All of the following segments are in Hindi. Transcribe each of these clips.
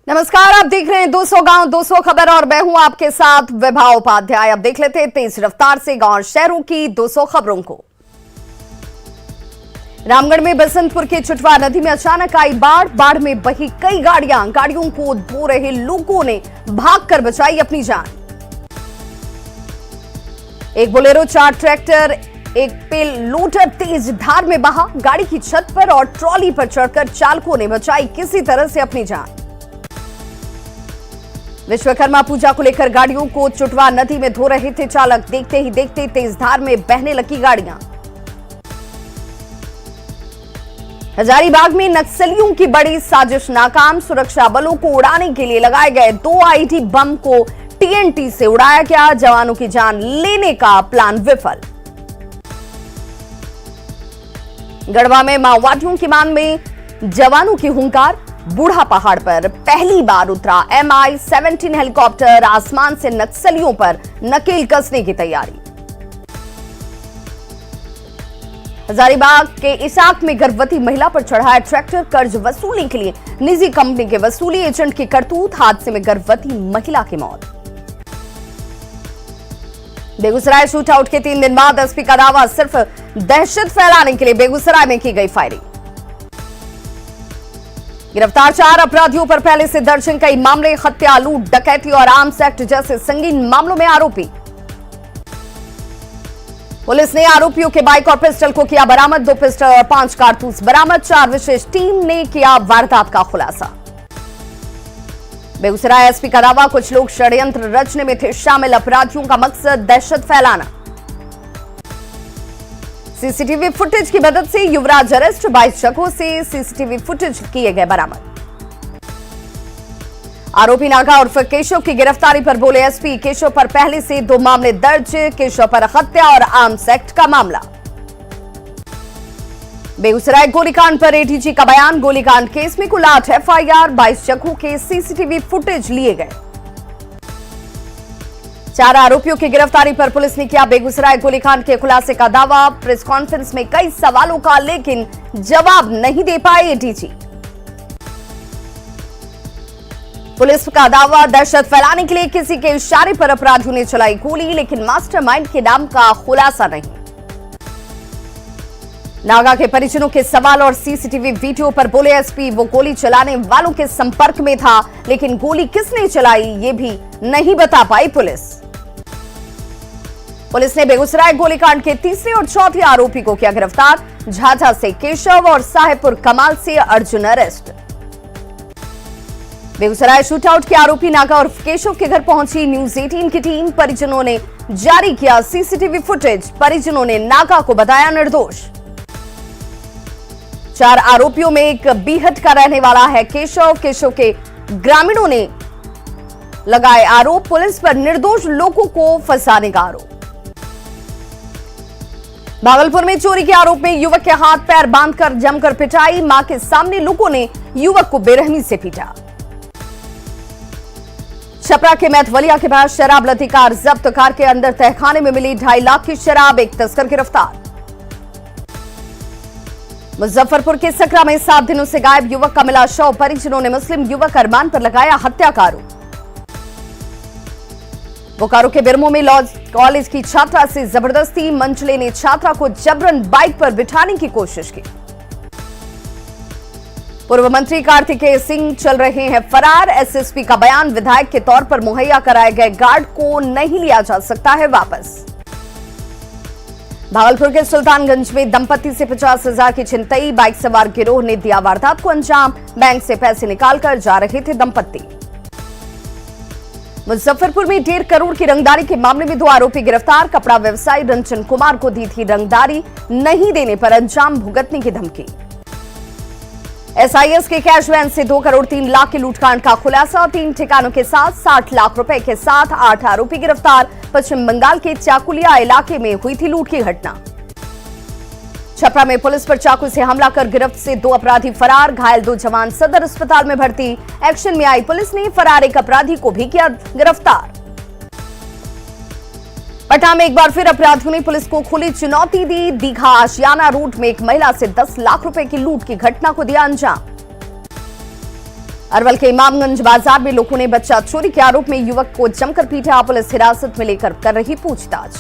नमस्कार, आप देख रहे हैं 200 गांव 200 खबर और मैं हूं आपके साथ विभा उपाध्याय। अब देख लेते हैं तेज रफ्तार से गांव और शहरों की 200 खबरों को। रामगढ़ में बसंतपुर के चुटवा नदी में अचानक आई बाढ़ में बही कई गाड़ियों को धो रहे लोगों ने भागकर बचाई अपनी जान। एक बोलेरो, 4 ट्रैक्टर, एक पेल लोडर तेज धार में बहा। गाड़ी की छत पर और ट्रॉली पर चढ़कर चालकों ने बचाई किसी तरह से अपनी जान। विश्वकर्मा पूजा को लेकर गाड़ियों को चुटवा नदी में धो रहे थे चालक। देखते ही देखते तेज धार में बहने लगी गाड़ियां। हजारीबाग में नक्सलियों की बड़ी साजिश नाकाम। सुरक्षा बलों को उड़ाने के लिए लगाए गए 2 आईडी बम को टीएनटी से उड़ाया गया। जवानों की जान लेने का प्लान विफल। गढ़वा में माओवादियों की मान में जवानों की हुंकार। बूढ़ा पहाड़ पर पहली बार उतरा MI-17 हेलीकॉप्टर। आसमान से नक्सलियों पर नकेल कसने की तैयारी। हजारीबाग के इसाक में गर्भवती महिला पर चढ़ाया ट्रैक्टर। कर्ज वसूलने के लिए निजी कंपनी के वसूली एजेंट की करतूत। हादसे में गर्भवती महिला की मौत। बेगूसराय शूट आउट के 3 दिन बाद एसपी का दावा, सिर्फ दहशत फैलाने के लिए बेगूसराय में की गई फायरिंग। गिरफ्तार 4 अपराधियों पर पहले से दर्ज हैं कई मामले। हत्या, लूट, डकैती और आर्म्स एक्ट जैसे संगीन मामलों में आरोपी। पुलिस ने आरोपियों के बाइक और पिस्टल को किया बरामद। 2 पिस्टल और 5 कारतूस बरामद। 4 विशेष टीम ने किया वारदात का खुलासा। बेगूसराय एसपी का दावा, कुछ लोग षड्यंत्र रचने में थे शामिल। अपराधियों का मकसद दहशत फैलाना। सीसीटीवी फुटेज की मदद से युवराज अरेस्ट। 22 जगहों से सीसीटीवी फुटेज किए गए बरामद। आरोपी नागा उर्फ केशव की गिरफ्तारी पर बोले एसपी, केशव पर पहले से 2 मामले दर्ज। केशव पर हत्या और आर्म्स एक्ट का मामला। बेगूसराय गोलीकांड पर एडीजी का बयान। गोलीकांड केस में कुल 8 FIR, 22 जगहों के सीसीटीवी फुटेज लिए गए। 4 आरोपियों की गिरफ्तारी पर पुलिस ने किया बेगूसराय गोलीकांड के खुलासे का दावा। प्रेस कॉन्फ्रेंस में कई सवालों का लेकिन जवाब नहीं दे पाए एडीजी। पुलिस का दावा, दहशत फैलाने के लिए किसी के इशारे पर अपराधियों ने चलाई गोली, लेकिन मास्टरमाइंड के नाम का खुलासा नहीं। नागा के परिजनों के सवाल और सीसीटीवी वीडियो पर बोले एसपी, वो गोली चलाने वालों के संपर्क में था, लेकिन गोली किसने चलाई ये भी नहीं बता पाई पुलिस। पुलिस ने बेगूसराय गोलीकांड के तीसरे और चौथे आरोपी को किया गिरफ्तार। झाझा से केशव और साहेबपुर कमाल से अर्जुन अरेस्ट। बेगूसराय शूटआउट के आरोपी नागा और केशव के घर पहुंची न्यूज 18 की टीम। परिजनों ने जारी किया सीसीटीवी फुटेज। परिजनों ने नागा को बताया निर्दोष। 4 आरोपियों में एक बीहट का रहने वाला है केशव। केशव के ग्रामीणों ने लगाए आरोप, पुलिस पर निर्दोष लोगों को फंसाने का आरोप। भागलपुर में चोरी के आरोप में युवक के हाथ पैर बांधकर जमकर पिटाई। मां के सामने लोगों ने युवक को बेरहमी से पीटा। छपरा के मैथवलिया के पास शराब लदी कार जब्त। कार के अंदर तहखाने में मिली 2.5 लाख की शराब। एक तस्कर गिरफ्तार। मुजफ्फरपुर के सकरा में 7 दिनों से गायब युवक का मिला शव। परिजनों ने मुस्लिम युवक अरमान पर लगाया हत्या का आरोप। बोकारो के बिरमो में लॉ कॉलेज की छात्रा से जबरदस्ती। मंचले ने छात्रा को जबरन बाइक पर बिठाने की कोशिश की। पूर्व मंत्री कार्तिकेय सिंह चल रहे हैं फरार। एसएसपी का बयान, विधायक के तौर पर मुहैया कराए गए गार्ड को नहीं लिया जा सकता है वापस। भागलपुर के सुल्तानगंज में दंपति से 50,000 की छिनतई। बाइक सवार गिरोह ने दिया वारदात को अंजाम। बैंक से पैसे निकालकर जा रहे थे दंपति। मुजफ्फरपुर में 1.5 करोड़ की रंगदारी के मामले में 2 आरोपी गिरफ्तार। कपड़ा व्यवसायी रंजन कुमार को दी थी रंगदारी, नहीं देने पर अंजाम भुगतने की धमकी। एसआईएस के कैश वैन से 2 करोड़ 3 लाख के लूटकांड का खुलासा। 3 ठिकानों के साथ 60 लाख रुपए के साथ 8 आरोपी गिरफ्तार। पश्चिम बंगाल के चाकुलिया इलाके में हुई थी लूट की घटना। छपरा में पुलिस पर चाकू से हमला कर गिरफ्त से 2 अपराधी फरार। घायल 2 जवान सदर अस्पताल में भर्ती। एक्शन में आई पुलिस ने फरार एक अपराधी को भी किया गिरफ्तार। पटना में एक बार फिर अपराधियों ने पुलिस को खुली चुनौती दी। दीघा आशियाना रूट में एक महिला से 10 लाख रुपए की लूट की घटना को दिया अंजाम। अरवल के इमामगंज बाजार में लोगों ने बच्चा चोरी के आरोप में युवक को जमकर पीटा, पुलिस हिरासत में लेकर कर रही पूछताछ।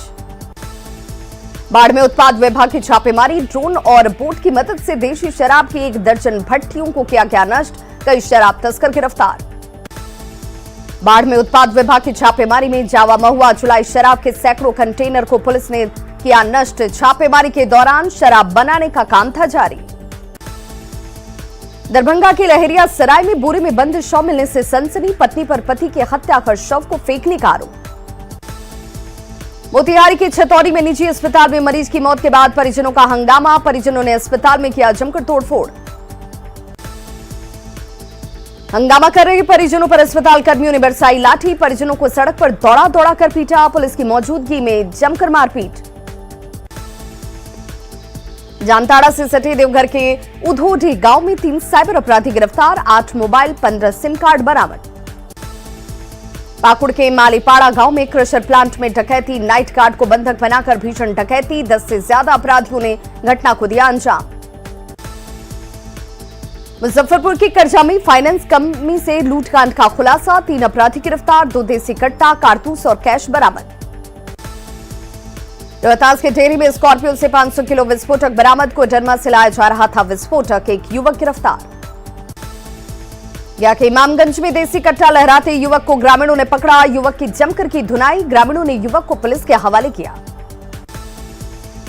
बाढ़ में उत्पाद विभाग की छापेमारी, ड्रोन और बोट की मदद से देशी शराब की 1 दर्जन भट्टियों को किया गया नष्ट, कई शराब तस्कर गिरफ्तार। बाढ़ में उत्पाद विभाग की छापेमारी में जावा महुआ जुलाई शराब के सैकड़ों कंटेनर को पुलिस ने किया नष्ट। छापेमारी के दौरान शराब बनाने का काम था जारी। दरभंगा के लहरिया सराय में बोरे में बंद शव मिलने से सनसनी, पत्नी पर पति की हत्या कर शव को फेंकने का आरोप। मोतिहारी के छतौरी में निजी अस्पताल में मरीज की मौत के बाद परिजनों का हंगामा, परिजनों ने अस्पताल में किया जमकर तोड़फोड़। हंगामा कर रहे परिजनों पर अस्पताल कर्मियों ने बरसाई लाठी, परिजनों को सड़क पर दौड़ा दौड़ा कर पीटा, पुलिस की मौजूदगी में जमकर मारपीट। जामताड़ा से सटे देवघर के उधोडी गांव में 3 साइबर अपराधी गिरफ्तार, 8 मोबाइल 15 सिम कार्ड बरामद। पाकुड़ के मालीपाड़ा गांव में क्रशर प्लांट में डकैती, नाइट गार्ड को बंधक बनाकर भीषण डकैती, 10 से ज्यादा अपराधियों ने घटना को दिया अंजाम। मुजफ्फरपुर की करजा में फाइनेंस कंपनी से लूटकांड का खुलासा, 3 अपराधी गिरफ्तार, 2 देसी कट्टा, कारतूस और कैश बरामद। रोहतास के डेरी में स्कॉर्पियो से 500 किलो विस्फोटक बरामद, कोडरमा से लाया जा रहा था विस्फोटक, एक युवक गिरफ्तार। या के इमामगंज में देसी कट्टा लहराते युवक को ग्रामीणों ने पकड़ा, युवक की जमकर की धुनाई, ग्रामीणों ने युवक को पुलिस के हवाले किया।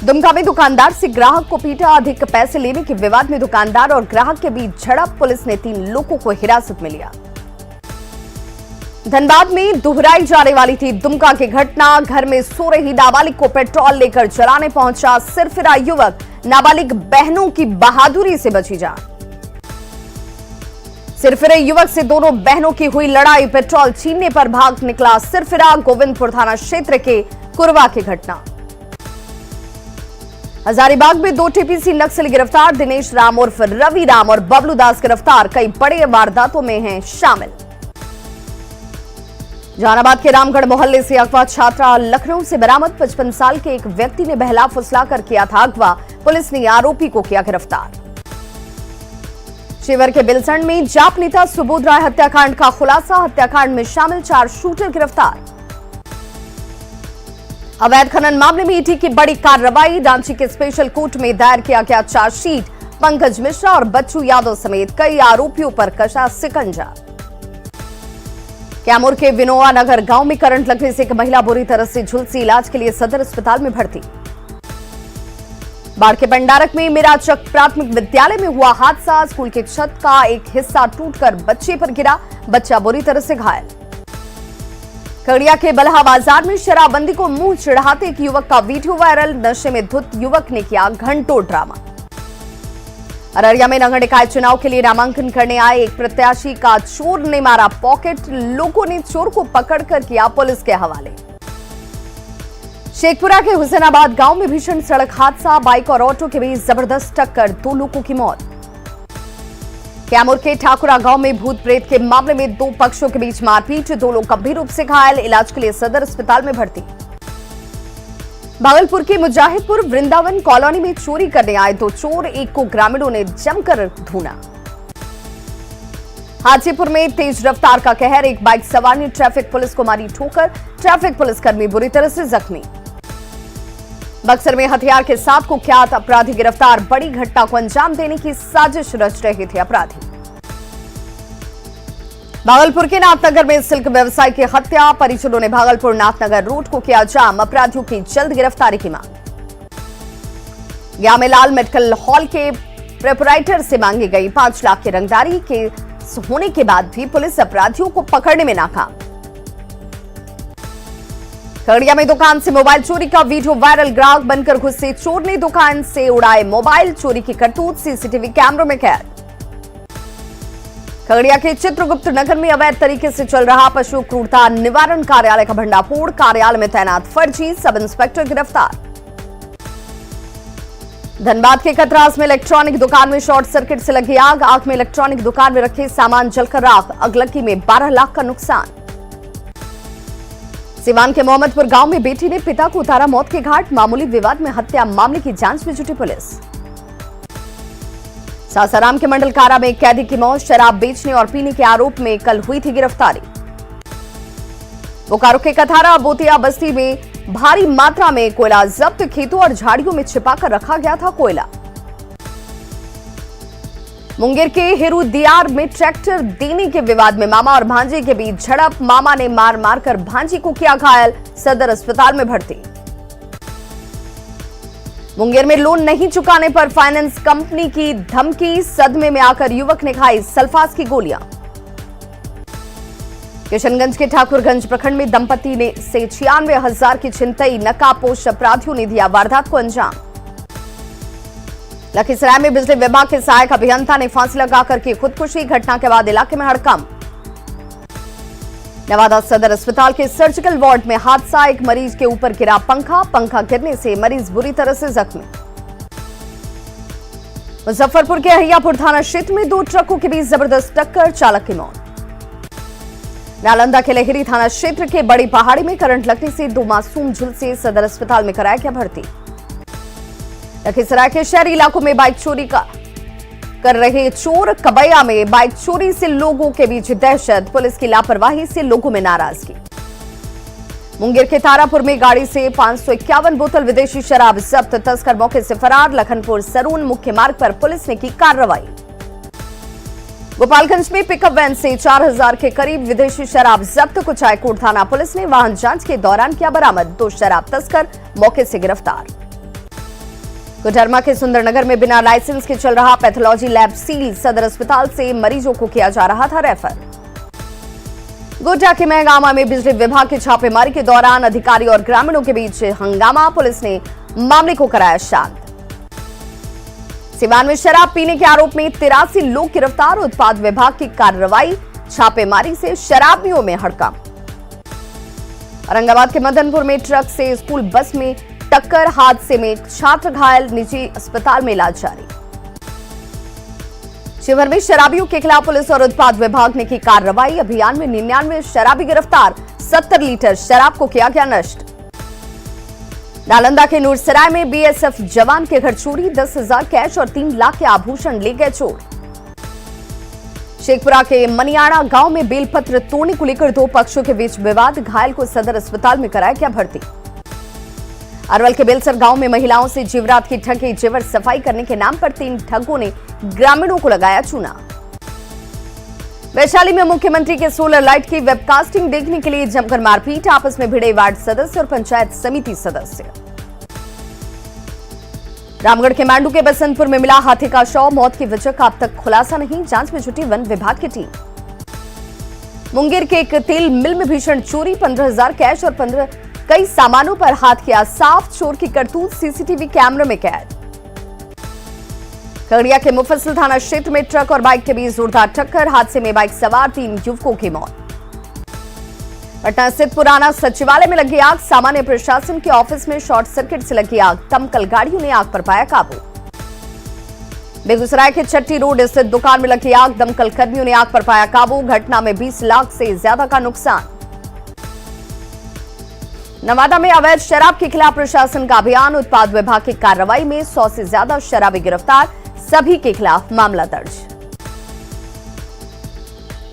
दुमका में दुकानदार से ग्राहक को पीटा, अधिक पैसे लेने के विवाद में दुकानदार और ग्राहक के बीच झड़प, पुलिस ने 3 लोगों को हिरासत में लिया। धनबाद में दोहराई जाने वाली थी दुमका की घटना, घर में सो रही नाबालिग को पेट्रोल लेकर जलाने पहुंचा सिरफिरा युवक, नाबालिग बहनों की बहादुरी से बची जान। सिरफिरे युवक से दोनों बहनों की हुई लड़ाई, पेट्रोल छीनने पर भाग निकला सिरफिरा, गोविंदपुर थाना क्षेत्र के कुरवा की घटना। हजारीबाग में 2 टीपीसी नक्सली गिरफ्तार, दिनेश राम उर्फ रवि राम और बबलू दास गिरफ्तार, कई बड़े वारदातों में हैं शामिल। जहानाबाद के रामगढ़ मोहल्ले से अगवा छात्रा लखनऊ से बरामद, 55 साल के एक व्यक्ति ने बहला फुसलाकर किया था अगवा, पुलिस ने आरोपी को किया गिरफ्तार। शिवर के बिलसंड में जाप नेता सुबोध राय हत्याकांड का खुलासा, हत्याकांड में शामिल 4 शूटर गिरफ्तार। अवैध खनन मामले में ईडी की बड़ी कार्रवाई, रांची के स्पेशल कोर्ट में दायर किया गया चार्जशीट, पंकज मिश्रा और बच्चू यादव समेत कई आरोपियों पर कसा शिकंजा। कैमूर के विनोआ नगर गांव में करंट लगने से एक महिला बुरी तरह से झुलसी, इलाज के लिए सदर अस्पताल में भर्ती। बाढ़ के भंडारक में मिराचक प्राथमिक विद्यालय में हुआ हादसा, स्कूल की छत का एक हिस्सा टूटकर बच्चे पर गिरा, बच्चा बुरी तरह से घायल। खगड़िया के बलहा बाजार में शराबबंदी को मुंह चिढ़ाते एक युवक का वीडियो वायरल, नशे में धुत युवक ने किया घंटों ड्रामा। अररिया में नगर निकाय चुनाव के लिए नामांकन करने आए एक प्रत्याशी का चोर ने मारा पॉकेट, लोगों ने चोर को पकड़कर किया पुलिस के हवाले। शेखपुरा के हुसैनाबाद गांव में भीषण सड़क हादसा, बाइक और ऑटो के बीच जबरदस्त टक्कर, 2 लोगों की मौत। कैमूर के ठाकुरा गांव में भूत प्रेत के मामले में 2 पक्षों के बीच मारपीट, 2 लोग गंभीर रूप से घायल, इलाज के लिए सदर अस्पताल में भर्ती। भागलपुर के मुजाहिदपुर वृंदावन कॉलोनी में चोरी करने आए 2 चोर, एक को ग्रामीणों ने जमकर धूना। हाजीपुर में तेज रफ्तार का कहर, एक बाइक सवार ने ट्रैफिक पुलिस को मारी ठोकर, ट्रैफिक पुलिसकर्मी बुरी तरह से जख्मी। बक्सर में हथियार के साथ कुख्यात अपराधी गिरफ्तार, बड़ी घटना को अंजाम देने की साजिश रच रहे थे अपराधी। भागलपुर के नाथनगर में सिल्क व्यवसायी की हत्या, परिजनों ने भागलपुर नाथनगर रोड को किया जाम, अपराधियों की जल्द गिरफ्तारी की मांग। यामेलाल मेडिकल हॉल के प्रोपराइटर से मांगी गई 5 लाख की रंगदारी के होने के बाद भी पुलिस अपराधियों को पकड़ने में नाकाम। खगड़िया में दुकान से मोबाइल चोरी का वीडियो वायरल, ग्राहक बनकर घुसे चोर ने दुकान से उड़ाए मोबाइल, चोरी की करतूत सीसीटीवी कैमरों में कैद। खगड़िया के चित्रगुप्त नगर में अवैध तरीके से चल रहा पशु क्रूरता निवारण कार्यालय का भंडाफोड़, कार्यालय में तैनात फर्जी सब इंस्पेक्टर गिरफ्तार। धनबाद के कतरास में इलेक्ट्रॉनिक दुकान में शॉर्ट सर्किट से लगी आग, आग में इलेक्ट्रॉनिक दुकान में रखे सामान जलकर राख, अगलगी में 12 लाख का नुकसान। सिवान के मोहम्मदपुर गांव में बेटी ने पिता को उतारा मौत के घाट, मामूली विवाद में हत्या, मामले की जांच में जुटी पुलिस। सासाराम के मंडल कारा में कैदी की मौत, शराब बेचने और पीने के आरोप में कल हुई थी गिरफ्तारी। बोकारो के कथारा बोतिया बस्ती में भारी मात्रा में कोयला जब्त, खेतों और झाड़ियों में छिपाकर रखा गया था कोयला। मुंगेर के हेरुदियार में ट्रैक्टर देने के विवाद में मामा और भांजे के बीच झड़प, मामा ने मार मारकर भांजी को किया घायल, सदर अस्पताल में भर्ती। मुंगेर में लोन नहीं चुकाने पर फाइनेंस कंपनी की धमकी, सदमे में आकर युवक ने खाई सल्फास की गोलियां। किशनगंज के ठाकुरगंज प्रखंड में दंपति ने से 96,000 की छिनतई, नकाबपोश अपराधियों ने दिया वारदात को अंजाम। लखीसराय में बिजली विभाग के सहायक अभियंता ने फांसी लगाकर की खुदकुशी, घटना के बाद इलाके में हड़कंप। नवादा सदर अस्पताल के सर्जिकल वार्ड में हादसा, एक मरीज के ऊपर गिरा पंखा गिरने से मरीज बुरी तरह से जख्मी। मुजफ्फरपुर के अहियापुर थाना क्षेत्र में 2 ट्रकों के बीच जबरदस्त टक्कर, चालक की मौत। नालंदा के लहेरी थाना क्षेत्र के बड़ी पहाड़ी में करंट लगने से 2 मासूम झुलसे, सदर अस्पताल में कराया गया भर्ती। लखीसराय के शहरी इलाकों में बाइक चोरी कर रहे चोर, कबैया में बाइक चोरी से लोगों के बीच दहशत, पुलिस की लापरवाही से लोगों में नाराजगी। मुंगेर के तारापुर में गाड़ी से 551 बोतल विदेशी शराब जब्त, तस्कर मौके से फरार। लखनपुर सरून मुख्य मार्ग पर पुलिस ने की कार्रवाई। गोपालगंज में पिकअप वैन से 4,000 के करीब विदेशी शराब जब्त, कुचायकोट थाना पुलिस ने वाहन जांच के दौरान किया बरामद, 2 शराब तस्कर मौके से गिरफ्तार। कोडरमा के सुंदरनगर में बिना लाइसेंस के चल रहा पैथोलॉजी लैब सील, सदर अस्पताल से मरीजों को किया जा रहा था रेफर। गोड्डा के महगामा में बिजली विभाग की छापेमारी के दौरान अधिकारी और ग्रामीणों के बीच हंगामा, पुलिस ने मामले को कराया शांत। सिवान में शराब पीने के आरोप में 83 लोग गिरफ्तार, उत्पाद विभाग की कार्रवाई, छापेमारी से शराबियों में हड़कंप। औरंगाबाद के मदनपुर में ट्रक से स्कूल बस में टक्कर, हादसे में छात्र घायल, निजी अस्पताल में इलाज जारी। शिवहर में शराबियों के खिलाफ पुलिस और उत्पाद विभाग ने की कार्रवाई, अभियान में 99 शराबी गिरफ्तार, 70 लीटर शराब को किया गया नष्ट। नालंदा के नूरसराय में बीएसएफ जवान के घर चोरी, 10,000 कैश और 3 लाख के आभूषण ले गए चोर। शेखपुरा के मनियाड़ा गांव में बेलपत्र तोड़ने को लेकर 2 पक्षों के बीच विवाद, घायल को सदर अस्पताल में कराया गया भर्ती। अरवल के बेलसर गांव में महिलाओं से जेवरात की ठगी, जेवर सफाई करने के नाम पर 3 ठगों ने ग्रामीणों को लगाया चूना। वैशाली में मुख्यमंत्री के सोलर लाइट की वेबकास्टिंग देखने के लिए जमकर मारपीट, आपस में भिड़े वार्ड सदस्य और पंचायत समिति सदस्य। रामगढ़ के मांडू के बसंतपुर में मिला हाथी का शव, मौत की वजह का अब तक खुलासा नहीं, जांच में जुटी वन विभाग की टीम। मुंगेर के एक तेल मिल में भीषण चोरी, 15,000 कैश और 15 कई सामानों पर हाथ किया साफ, चोर की करतूत सीसीटीवी कैमरे में कैद। खगड़िया के मुफस्सिल थाना क्षेत्र में ट्रक और बाइक के बीच जोरदार टक्कर, हादसे में बाइक सवार 3 युवकों की मौत। पटना स्थित पुराना सचिवालय में लगी आग, सामान्य प्रशासन के ऑफिस में शॉर्ट सर्किट से लगी आग, दमकल गाड़ियों ने आग पर पाया काबू। बेगूसराय के चट्टी रोड स्थित दुकान में लगी आग, दमकल कर्मियों ने आग पर पाया काबू, घटना में 20 लाख से ज्यादा का नुकसान। नवादा में अवैध शराब के खिलाफ प्रशासन का अभियान, उत्पाद विभाग की कार्रवाई में 100 से ज्यादा शराबी गिरफ्तार, सभी के खिलाफ मामला दर्ज।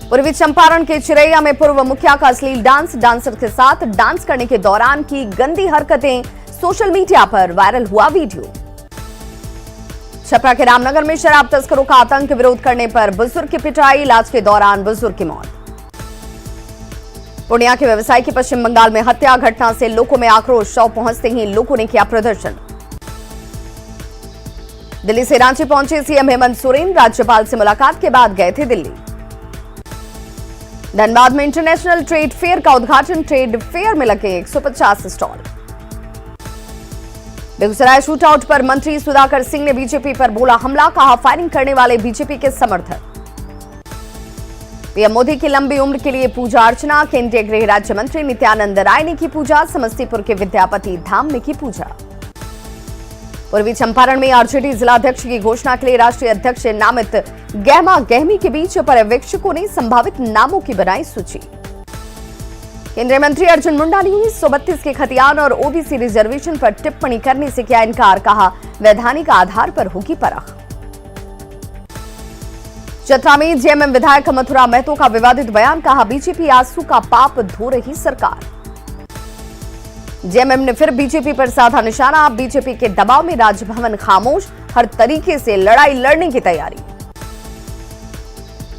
पूर्वी चंपारण के चिरैया में पूर्व मुखिया का अश्लील डांस, डांसर के साथ डांस करने के दौरान की गंदी हरकतें, सोशल मीडिया पर वायरल हुआ वीडियो। छपरा के रामनगर में शराब तस्करों का आतंक, विरोध करने पर बुजुर्ग की पिटाई, इलाज के दौरान बुजुर्ग की मौत। पूर्णिया के व्यवसायी की पश्चिम बंगाल में हत्या, घटना से लोगों में आक्रोश, शव पहुंचते ही लोगों ने किया प्रदर्शन। दिल्ली से रांची पहुंचे सीएम हेमंत सोरेन, राज्यपाल से मुलाकात के बाद गए थे दिल्ली। धनबाद में इंटरनेशनल ट्रेड फेयर का उद्घाटन, ट्रेड फेयर में लगे 150 स्टॉल। बेगूसराय शूटआउट पर मंत्री सुधाकर सिंह ने बीजेपी पर बोला हमला, कहा फायरिंग करने वाले बीजेपी के समर्थक। पीएम मोदी की लंबी उम्र के लिए पूजा अर्चना, केंद्रीय गृह राज्य मंत्री नित्यानंद राय ने की पूजा, समस्तीपुर के विद्यापति धाम में की पूजा। पूर्वी चंपारण में आरजेडी जिलाध्यक्ष की घोषणा के लिए राष्ट्रीय अध्यक्ष नामित गहमा गहमी के बीच पर्यवेक्षकों ने संभावित नामों की बनाई सूची। केंद्रीय मंत्री अर्जुन मुंडा ने 1932 के खतियान और ओबीसी रिजर्वेशन पर टिप्पणी करने से किया इनकार, कहा वैधानिक आधार पर होगी परख। चतरा में जेएमएम विधायक मथुरा महतो का विवादित बयान, कहा बीजेपी आंसू का पाप धो रही सरकार। जेएमएम ने फिर बीजेपी पर साधा निशाना, बीजेपी के दबाव में राजभवन खामोश, हर तरीके से लड़ाई लड़ने की तैयारी।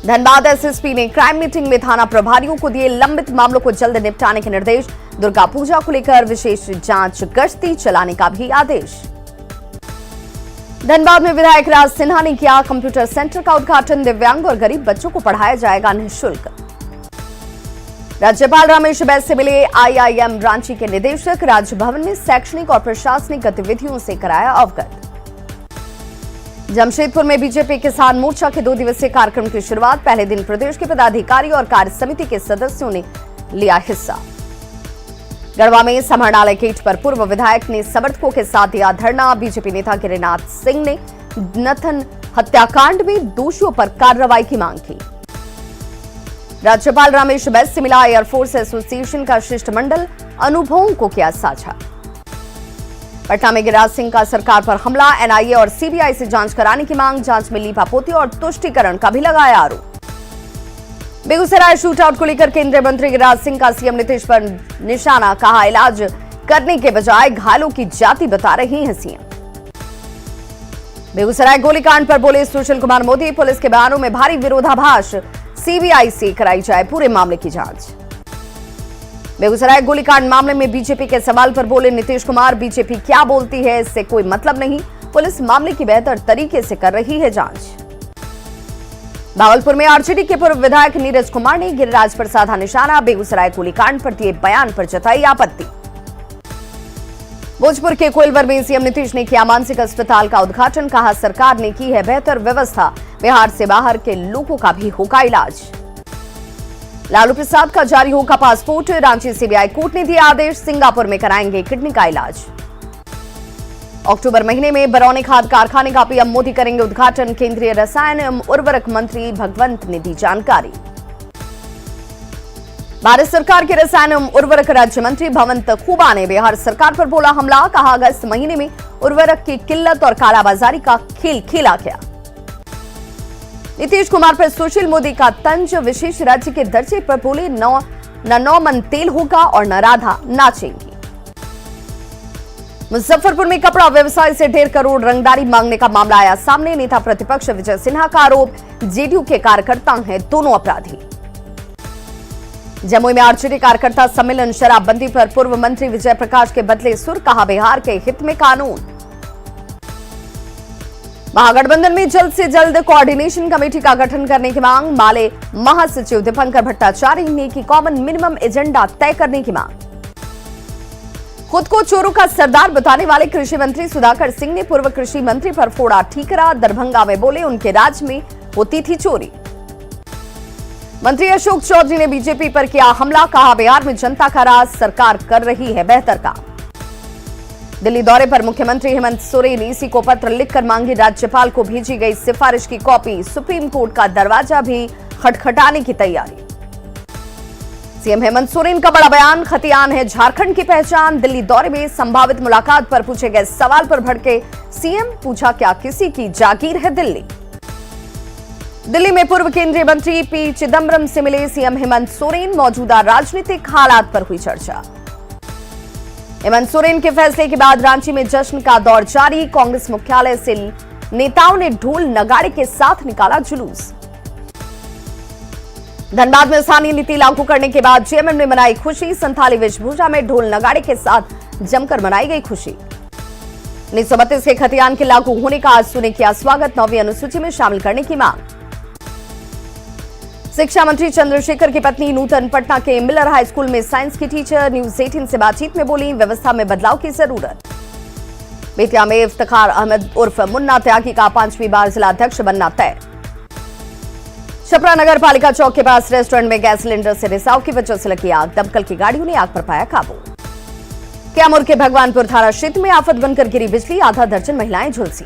धनबाद एसएसपी ने क्राइम मीटिंग में थाना प्रभारियों को दिए लंबित मामलों को जल्द निपटाने के निर्देश, दुर्गा पूजा को लेकर विशेष जांच गश्ती चलाने का भी आदेश। धनबाद में विधायक राज सिन्हा ने किया कंप्यूटर सेंटर का उद्घाटन, दिव्यांग और गरीब बच्चों को पढ़ाया जाएगा निःशुल्क। राज्यपाल रमेश बैस से मिले आईआईएम रांची के निदेशक, राजभवन में शैक्षणिक और प्रशासनिक गतिविधियों से कराया अवगत। जमशेदपुर में बीजेपी किसान मोर्चा के 2 दिवसीय कार्यक्रम की शुरुआत, पहले दिन प्रदेश के पदाधिकारी और कार्य समिति के सदस्यों ने लिया हिस्सा। गढ़वा में समाहरणालय गेट पर पूर्व विधायक ने समर्थकों के साथ दिया धरना, बीजेपी नेता गिरिनाथ सिंह ने नथन हत्याकांड में दोषियों पर कार्रवाई की मांग की। राज्यपाल रमेश बैस से मिला एयरफोर्स एसोसिएशन का शिष्टमंडल, अनुभवों को किया साझा। पटना में गिरिराज सिंह का सरकार पर हमला, एनआईए और सीबीआई से जांच कराने की मांग, जांच में लीपापोती और तुष्टीकरण का भी लगाया आरोप। बेगूसराय शूटआउट को लेकर केंद्रीय मंत्री गिरिराज सिंह का सीएम नीतीश पर निशाना, कहा इलाज करने के बजाय घायलों की जाति बता रही हैं सीएम। बेगूसराय गोलीकांड पर बोले सुशील कुमार मोदी, पुलिस के बयानों में भारी विरोधाभास, सीबीआई से कराई जाए पूरे मामले की जांच। बेगूसराय गोलीकांड मामले में बीजेपी के सवाल पर बोले नीतीश कुमार, बीजेपी क्या बोलती है इससे कोई मतलब नहीं, पुलिस मामले की बेहतर तरीके से कर रही है जांच। भागलपुर में आरजेडी के पूर्व विधायक नीरज कुमार ने गिरिराज पर साधा निशाना, बेगूसराय गोलीकांड पर दिए बयान पर जताई आपत्ति। भोजपुर के कोइलवर में सीएम नीतीश ने किया मानसिक अस्पताल का उद्घाटन, कहा सरकार ने की है बेहतर व्यवस्था, बिहार से बाहर के लोगों का भी होगा इलाज। लालू प्रसाद का जारी होगा पासपोर्ट, रांची सीबीआई कोर्ट ने दिया आदेश, सिंगापुर में कराएंगे किडनी का इलाज। अक्टूबर महीने में बरौनी खाद कारखाने का पीएम मोदी करेंगे उद्घाटन, केंद्रीय रसायन एवं उर्वरक मंत्री भगवंत ने दी जानकारी। भारत सरकार के रसायन एवं उर्वरक राज्य मंत्री भगवंत खूबा ने बिहार सरकार पर बोला हमला, कहा अगस्त महीने में उर्वरक की किल्लत और कालाबाजारी का खेल खेला गया। नीतीश कुमार पर सुशील मोदी का तंज, विशेष राज्य के दर्जे पर बोले न 9 मन तेल होगा और न राधा नाचेंगी। मुजफ्फरपुर में कपड़ा व्यवसाय से 1.5 करोड़ रंगदारी मांगने का मामला आया सामने, नेता प्रतिपक्ष विजय सिन्हा का आरोप, जेडीयू के कार्यकर्ता हैं दोनों अपराधी। जमुई में आरजेडी कार्यकर्ता सम्मेलन, शराबबंदी पर पूर्व मंत्री विजय प्रकाश के बदले सुर, कहा बिहार के हित में कानून। महागठबंधन में जल्द से जल्द कोऑर्डिनेशन कमेटी का गठन करने की मांग, माले महासचिव दीपंकर भट्टाचार्य ने की कॉमन मिनिमम एजेंडा तय करने की मांग। खुद को चोरों का सरदार बताने वाले कृषि मंत्री सुधाकर सिंह ने पूर्व कृषि मंत्री पर फोड़ा ठीकरा, दरभंगा में बोले उनके राज में होती थी चोरी। मंत्री अशोक चौधरी ने बीजेपी पर किया हमला, कहा बिहार में जनता का राज, सरकार कर रही है बेहतर काम। दिल्ली दौरे पर मुख्यमंत्री हेमंत सोरेन इसी को पत्र लिखकर मांगी राज्यपाल को भेजी गई सिफारिश की कॉपी, सुप्रीम कोर्ट का दरवाजा भी खटखटाने की तैयारी। सीएम हेमंत सोरेन का बड़ा बयान, खतियान है झारखंड की पहचान, दिल्ली दौरे में संभावित मुलाकात पर पूछे गए सवाल पर भड़के सीएम, पूछा क्या किसी की जागीर है दिल्ली। दिल्ली में पूर्व केंद्रीय मंत्री पी चिदंबरम से मिले सीएम हेमंत सोरेन, मौजूदा राजनीतिक हालात पर हुई चर्चा। हेमंत सोरेन के फैसले के बाद रांची में जश्न का दौर जारी, कांग्रेस मुख्यालय से नेताओं ने ढोल नगाड़े के साथ निकाला जुलूस। धनबाद में स्थानीय नीति लागू करने के बाद जेएमएम ने मनाई खुशी, संथाली वेशभूषा में ढोल नगाड़े के साथ जमकर मनाई गई खुशी। 1932 के खतियान के लागू होने का आजसू ने किया स्वागत, 9वीं अनुसूची में शामिल करने की मांग। शिक्षा मंत्री चंद्रशेखर की पत्नी नूतन पटना के मिलर हाई स्कूल में साइंस की टीचर, न्यूज 18 से बातचीत में बोली व्यवस्था में बदलाव की जरूरत। बेतिया में इफ्तिखार अहमद उर्फ मुन्ना त्यागी का 5वीं बार जिला अध्यक्ष बनना तय। छपरा नगर पालिका चौक के पास रेस्टोरेंट में गैस सिलेंडर से रिसाव की वजह से लगी आग, दमकल की गाड़ियों ने आग पर पाया काबू। कैमूर के भगवानपुर थाना क्षेत्र में आफत बनकर गिरी बिजली, आधा दर्जन महिलाएं झुलसी।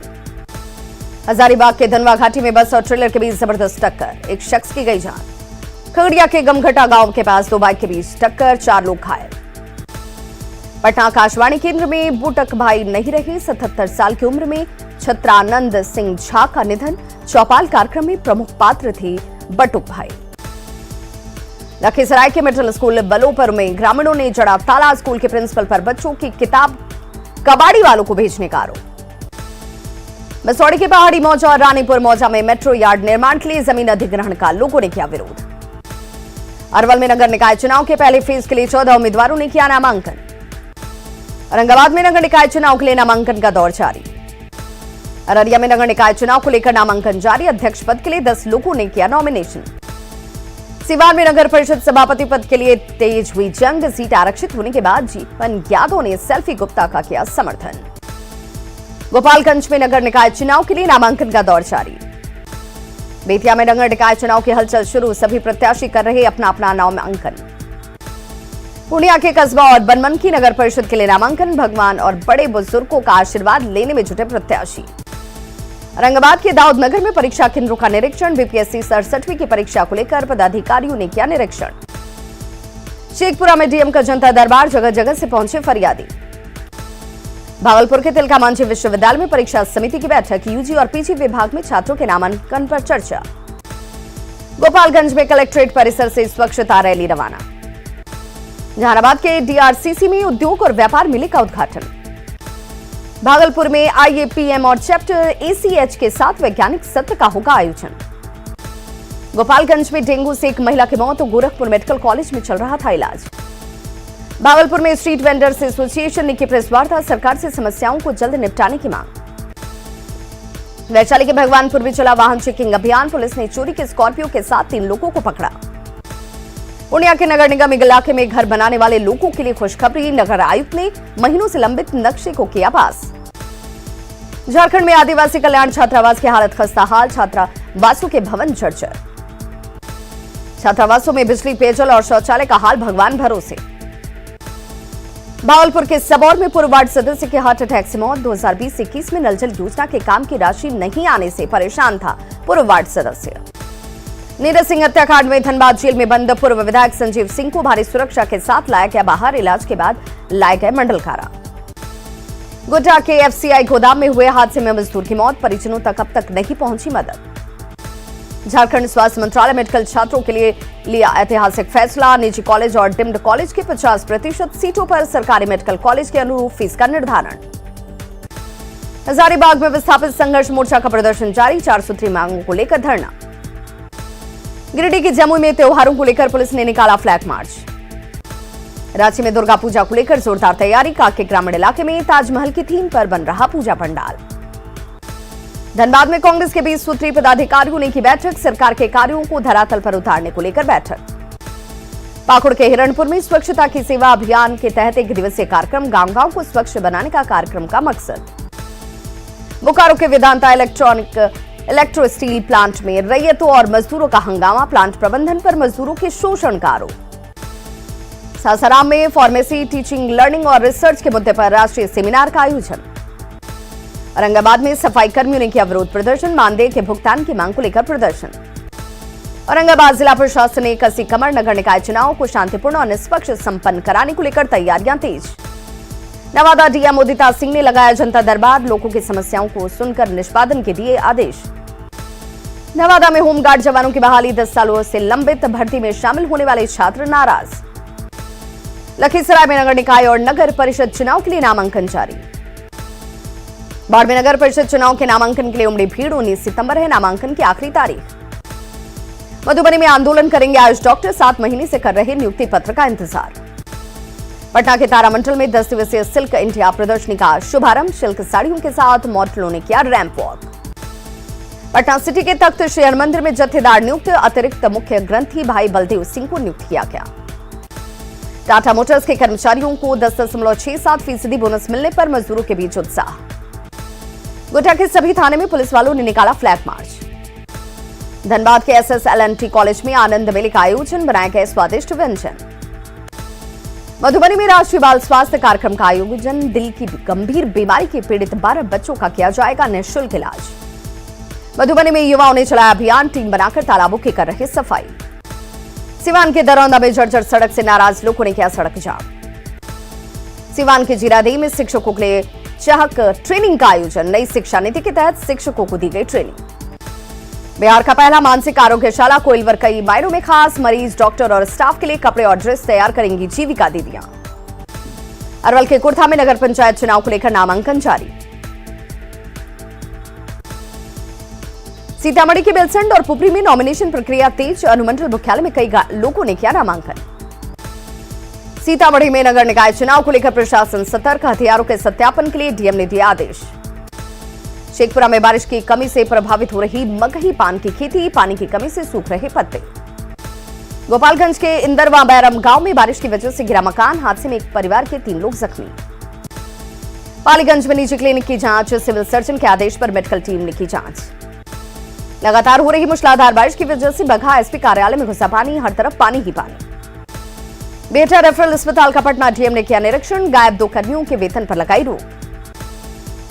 हजारीबाग के धनवा घाटी में बस और ट्रेलर के बीच जबरदस्त टक्कर, एक शख्स की गई जान। खगड़िया के गमघटा गांव के पास 2 बाइक के बीच टक्कर, 4 लोग घायल। पटना आकाशवाणी केंद्र में बूटक भाई नहीं रहे, 77 साल की उम्र में छत्रानंद सिंह झा का निधन। चौपाल कार्यक्रम में प्रमुख पात्र थे बटुक भाई। लखीसराय के मिडिल स्कूल बलोपर में ग्रामीणों ने जड़ा ताला। स्कूल के प्रिंसिपल पर बच्चों की किताब कबाड़ी वालों को भेजने का आरोप। मसौड़ी के पहाड़ी मौजा और रानीपुर मौजा में मेट्रो यार्ड निर्माण के लिए जमीन अधिग्रहण का लोगों ने किया विरोध। अरवल में नगर निकाय चुनाव के पहले फेज के लिए 14 उम्मीदवारों ने किया नामांकन। औरंगाबाद में नगर निकाय चुनाव के लिए नामांकन का दौर जारी। अररिया में नगर निकाय चुनाव को लेकर नामांकन जारी। अध्यक्ष पद के लिए 10 लोगों ने किया नॉमिनेशन। सिवान में नगर परिषद सभापति पद के लिए तेज हुई जंग। सीट आरक्षित होने के बाद जीवन यादव ने सेल्फी गुप्ता का किया समर्थन। गोपालगंज में नगर निकाय चुनाव के लिए नामांकन का दौर जारी। बेतिया में नगर निकाय चुनाव की हलचल शुरू। सभी प्रत्याशी कर रहे अपना अपना नामांकन। पूर्णिया के कस्बा और बनमनखी नगर परिषद के लिए नामांकन। भगवान और बड़े बुजुर्गों का आशीर्वाद लेने में जुटे प्रत्याशी। औरंगाबाद के दाऊद नगर में परीक्षा केंद्रों का निरीक्षण। बीपीएससी 67वीं की परीक्षा को लेकर पदाधिकारियों ने किया निरीक्षण। शेखपुरा में डीएम का जनता दरबार। जगह जगह से पहुंचे फरियादी। भागलपुर के तिलका मांझी विश्वविद्यालय में परीक्षा समिति की बैठक। यूजी और पीजी विभाग में छात्रों के नामांकन पर चर्चा। गोपालगंज में कलेक्ट्रेट परिसर से स्वच्छता रैली रवाना। जहानाबाद के डीआरसीसी में उद्योग और व्यापार मेले का उद्घाटन। भागलपुर में आईएपीएम और चैप्टर एसीएच के साथ वैज्ञानिक सत्र का होगा आयोजन। गोपालगंज में डेंगू से एक महिला की मौत। गोरखपुर मेडिकल कॉलेज में चल रहा था इलाज। भागलपुर में स्ट्रीट वेंडर्स एसोसिएशन ने की प्रेस वार्ता। सरकार से समस्याओं को जल्द निपटाने की मांग। वैशाली के भगवानपुर में चला वाहन चेकिंग अभियान। पुलिस ने चोरी के स्कॉर्पियो के साथ 3 लोगों को पकड़ा। पूर्णिया के नगर निगम इलाके में घर बनाने वाले लोगों के लिए खुशखबरी। नगर आयुक्त ने महीनों से लंबित नक्शे को किया पास। झारखंड में आदिवासी कल्याण छात्रावास की हालत खस्ताहाल। छात्रावासों के भवन जर्जर। छात्रावासों में बिजली, पेयजल और शौचालय का हाल भगवान भरोसे। भागलपुर के सबौर में पूर्व वार्ड सदस्य के हार्ट अटैक से मौत। 2020-21 में नल जल योजना के काम की राशि नहीं आने से परेशान था पूर्व वार्ड सदस्य। नीरज सिंह हत्याकांड में धनबाद जेल में बंद पूर्व विधायक संजीव सिंह को भारी सुरक्षा के साथ लाया गया बाहर। इलाज के बाद लाए गए मंडल कारा। गोड्डा के एफसीआई गोदाम में हुए हादसे में मजदूर की मौत। परिजनों तक अब तक नहीं पहुंची मदद। झारखंड स्वास्थ्य मंत्रालय मेडिकल छात्रों के लिए लिया ऐतिहासिक फैसला। निजी कॉलेज और डिम्ड कॉलेज के 50% सीटों पर सरकारी मेडिकल कॉलेज के अनुरूप फीस का निर्धारण। हजारीबाग में विस्थापित संघर्ष मोर्चा का प्रदर्शन जारी। 4 सूत्री मांगों को लेकर धरना। गिरिडीह की जमुई में त्योहारों को लेकर पुलिस ने निकाला फ्लैग मार्च। रांची में दुर्गा पूजा को लेकर जोरदार तैयारी। काके ग्रामीण इलाके में ताजमहल की थीम पर बन रहा पूजा पंडाल। धनबाद में कांग्रेस के 20 सूत्री पदाधिकारियों ने की बैठक। सरकार के कार्यों को धरातल पर उतारने को लेकर बैठक। पाकुड़ के हिरणपुर में स्वच्छता की सेवा अभियान के तहत 1 दिवसीय कार्यक्रम। गांव-गांव को स्वच्छ बनाने का कार्यक्रम का मकसद। बोकारो के वेदांता इलेक्ट्रो स्टील प्लांट में रैयतों और मजदूरों का हंगामा। प्लांट प्रबंधन पर मजदूरों के शोषण का आरोप। सासाराम में फार्मेसी, टीचिंग, लर्निंग और रिसर्च के मुद्दे पर राष्ट्रीय सेमिनार का आयोजन। औरंगाबाद में सफाई कर्मियों ने किया विरोध प्रदर्शन। मानदेय के भुगतान की मांग को लेकर प्रदर्शन। औरंगाबाद जिला प्रशासन ने कसी कमर। नगर निकाय चुनाव को शांतिपूर्ण और निष्पक्ष संपन्न कराने को लेकर तैयारियां तेज। नवादा डीएम उदिता सिंह ने लगाया जनता दरबार। लोगों की समस्याओं को सुनकर निष्पादन के दिए आदेश। नवादा में होमगार्ड जवानों की बहाली। 10 सालों से लंबित भर्ती में शामिल होने वाले छात्र नाराज। लखीसराय में नगर निकाय और नगर परिषद चुनाव के लिए नामांकन जारी। बाढ़ में नगर परिषद चुनाव के नामांकन के लिए उमड़ी भीड़। 19 सितंबर है नामांकन की आखिरी तारीख। मधुबनी में आंदोलन करेंगे आयुष डॉक्टर। 7 महीने से कर रहे नियुक्ति पत्र का इंतजार। पटना के तारामंडल में 10 दिवसीय सिल्क इंडिया प्रदर्शनी का शुभारंभ। सिल्क साड़ियों के साथ मॉडलों ने किया रैंप वॉक। पटना सिटी के तख्त श्री हरमंदिर में जत्थेदार नियुक्त। अतिरिक्त मुख्य ग्रंथी भाई बलदेव सिंह को नियुक्त किया गया। टाटा मोटर्स के कर्मचारियों को 10.67% बोनस मिलने पर मजदूरों के बीच उत्साह। गोड्डा के सभी थाने में पुलिस वालों ने निकाला फ्लैग मार्च। धनबाद के SSLNT कॉलेज में आनंद मेले का आयोजन। बनाए गए स्वादिष्ट व्यंजन। मधुबनी में राष्ट्रीय बाल स्वास्थ्य कार्यक्रम का आयोजन। दिल की गंभीर बीमारी के पीड़ित 12 बच्चों का किया जाएगा निःशुल्क इलाज। मधुबनी में युवाओं ने चलाया अभियान। टीम बनाकर तालाबों की कर रहे सफाई। सिवान के दरौंदा में जर्जर सड़क से नाराज लोगों ने किया सड़क जाम। सिवान के जीरादेई में शिक्षकों के लिए चाहक ट्रेनिंग का आयोजन। नई शिक्षा नीति के तहत शिक्षकों को दी गई ट्रेनिंग। बिहार का पहला मानसिक आरोग्यशाला कोइलवर कई मायनों में खास। मरीज, डॉक्टर और स्टाफ के लिए कपड़े और ड्रेस तैयार करेंगी जीविका दीदियां। अरवल के कुर्था में नगर पंचायत चुनाव को लेकर नामांकन जारी। सीतामढ़ी के बेलसंड और पुपरी में नॉमिनेशन प्रक्रिया तेज। अनुमंडल मुख्यालय में कई लोगों ने किया नामांकन। सीतामढ़ी में नगर निकाय चुनाव को लेकर प्रशासन सतर्क। हथियारों के सत्यापन के लिए डीएम ने दिया आदेश। शेखपुरा में बारिश की कमी से प्रभावित हो रही मगही पान की खेती। पानी की कमी से सूख रहे पत्ते। गोपालगंज के इंदरवा बैरम गांव में बारिश की वजह से गिरा मकान। हादसे में एक परिवार के 3 लोग जख्मी। पालीगंज में निजी क्लिनिक की जांच। सिविल सर्जन के आदेश पर मेडिकल टीम ने की जांच। लगातार हो रही मूसलाधार बारिश की वजह से बगहा एसपी कार्यालय में घुसा पानी। हर तरफ पानी ही पानी। बेटा रेफरल अस्पताल का पटना डीएम ने किया निरीक्षण। गायब 2 कर्मियों के वेतन पर लगाई रोक।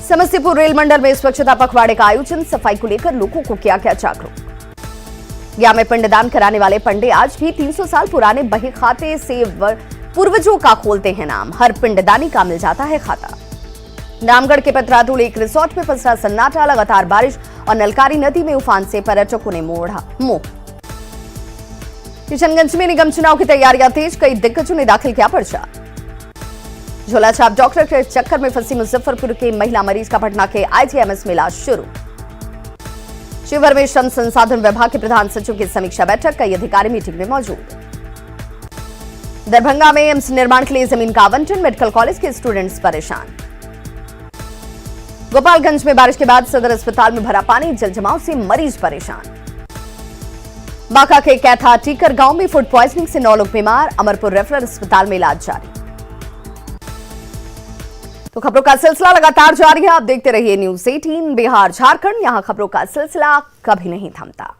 समस्तीपुर रेल मंडल में स्वच्छता पखवाड़े का आयोजन। सफाई को लेकर लोगों को किया गया जागरूक। गया में पिंडदान कराने वाले पंडे आज भी 300 साल पुराने बही खाते से पूर्वजों का खोलते हैं नाम। हर पिंडदानी का मिल जाता है खाता। रामगढ़ के पतरातुल एक रिसोर्ट में फंसा सन्नाटा। लगातार बारिश और नलकारी नदी में उफान से पर्यटकों ने मोड़ा मुंह। किशनगंज में निगम चुनाव की तैयारियां तेज। कई दिग्गजों ने दाखिल किया पर्चा। झोला छाप डॉक्टर के चक्कर में फंसी मुजफ्फरपुर के महिला मरीज का पटना के आईजीएमएस में इलाज शुरू। शिवहर में श्रम संसाधन विभाग के प्रधान सचिव की समीक्षा बैठक। कई अधिकारी मीटिंग में मौजूद। दरभंगा में एम्स निर्माण के लिए जमीन का आवंटन। मेडिकल कॉलेज के स्टूडेंट्स परेशान। गोपालगंज में बारिश के बाद सदर अस्पताल में भरा पानी। जलजमाव से मरीज परेशान। बांका के कैथा टीकर गांव में फूड पॉइजनिंग से 9 लोग बीमार। अमरपुर रेफरल अस्पताल में इलाज जारी। तो खबरों का सिलसिला लगातार जारी है। आप देखते रहिए न्यूज़ 18 बिहार झारखंड। यहां खबरों का सिलसिला कभी नहीं थमता।